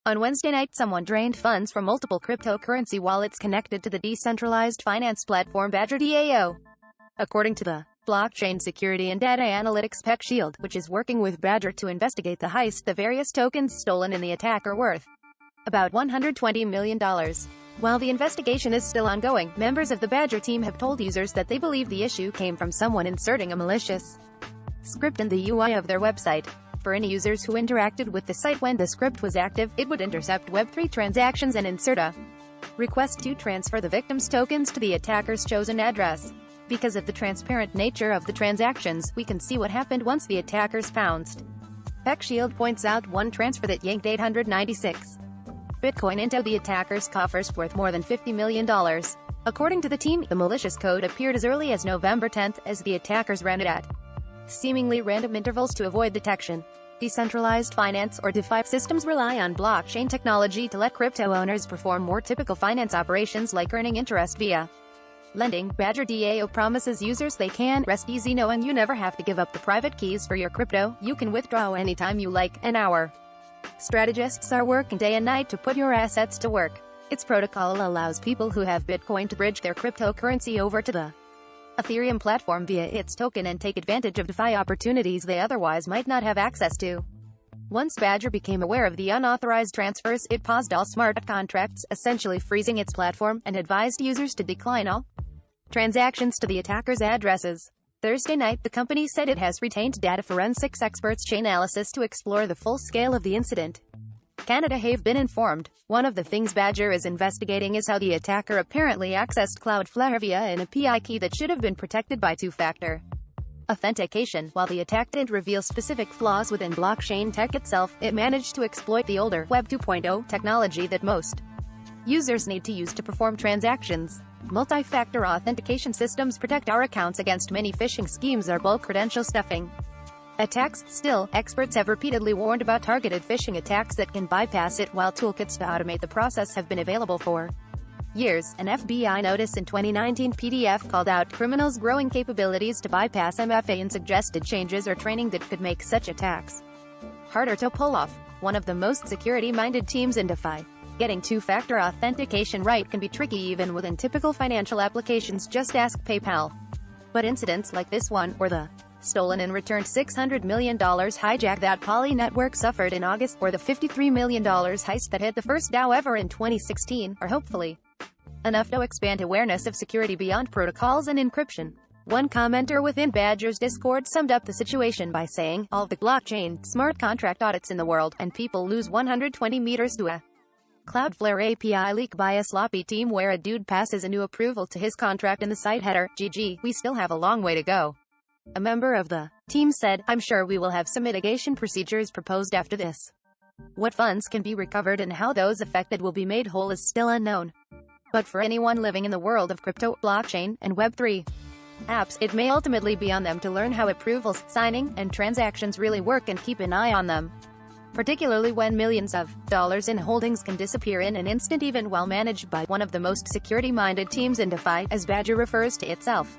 On Wednesday night, someone drained funds from multiple cryptocurrency wallets connected to the decentralized finance platform BadgerDAO. According to the blockchain security and data analytics tech Shield, which is working with Badger to investigate the heist, the various tokens stolen in the attack are worth about $120 million. While the investigation is still ongoing, members of the Badger team have told users that they believe the issue came from someone inserting a malicious script in the UI of their website. For any users who interacted with the site when the script was active, it would intercept Web3 transactions and insert a request to transfer the victim's tokens to the attacker's chosen address. Because of the transparent nature of the transactions, we can see what happened once the attackers pounced. TechShield points out one transfer that yanked 896 Bitcoin into the attacker's coffers worth more than $50 million. According to the team, the malicious code appeared as early as November 10 as the attackers ran it at seemingly random intervals to avoid detection. Decentralized finance or DeFi systems rely on blockchain technology to let crypto owners perform more typical finance operations like earning interest via lending. BadgerDAO promises users they can rest easy knowing you never have to give up the private keys for your crypto. You can withdraw anytime you like, and our strategists are working day and night to put your assets to work. Its protocol allows people who have Bitcoin to bridge their cryptocurrency over to the Ethereum platform via its token and take advantage of DeFi opportunities they otherwise might not have access to. Once Badger became aware of the unauthorized transfers, it paused all smart contracts, essentially freezing its platform, and advised users to decline all transactions to the attackers' addresses. Thursday night, the company said it has retained data forensics experts Chainalysis to explore the full scale of the incident. Canada have been informed. One of the things Badger is investigating is how the attacker apparently accessed Cloudflare via an API key that should have been protected by two-factor authentication. While the attack didn't reveal specific flaws within blockchain tech itself, it managed to exploit the older Web 2.0 technology that most users need to use to perform transactions. Multi-factor authentication systems protect our accounts against many phishing schemes or bulk credential stuffing attacks. Still, experts have repeatedly warned about targeted phishing attacks that can bypass it, while toolkits to automate the process have been available for years. An FBI notice in 2019 PDF called out criminals' growing capabilities to bypass MFA and suggested changes or training that could make such attacks harder to pull off. One of the most security-minded teams in DeFi. Getting two-factor authentication right can be tricky even within typical financial applications. Just ask PayPal. But incidents like this one, or the stolen and returned $600 million hijack that Poly network suffered in August, or the $53 million heist that hit the first DAO ever in 2016, are hopefully enough to expand awareness of security beyond protocols and encryption. One commenter within Badger's Discord summed up the situation by saying, "All the blockchain smart contract audits in the world, and people lose 120 meters to a Cloudflare API leak by a sloppy team where a dude passes a new approval to his contract in the site header. GG, we still have a long way to go." A member of the team said, "I'm sure we will have some mitigation procedures proposed after this. What funds can be recovered and how those affected will be made whole is still unknown. But for anyone living in the world of crypto, blockchain, and Web3 apps, it may ultimately be on them to learn how approvals, signing, and transactions really work and keep an eye on them. Particularly when millions of dollars in holdings can disappear in an instant, even while managed by one of the most security-minded teams in DeFi, as Badger refers to itself."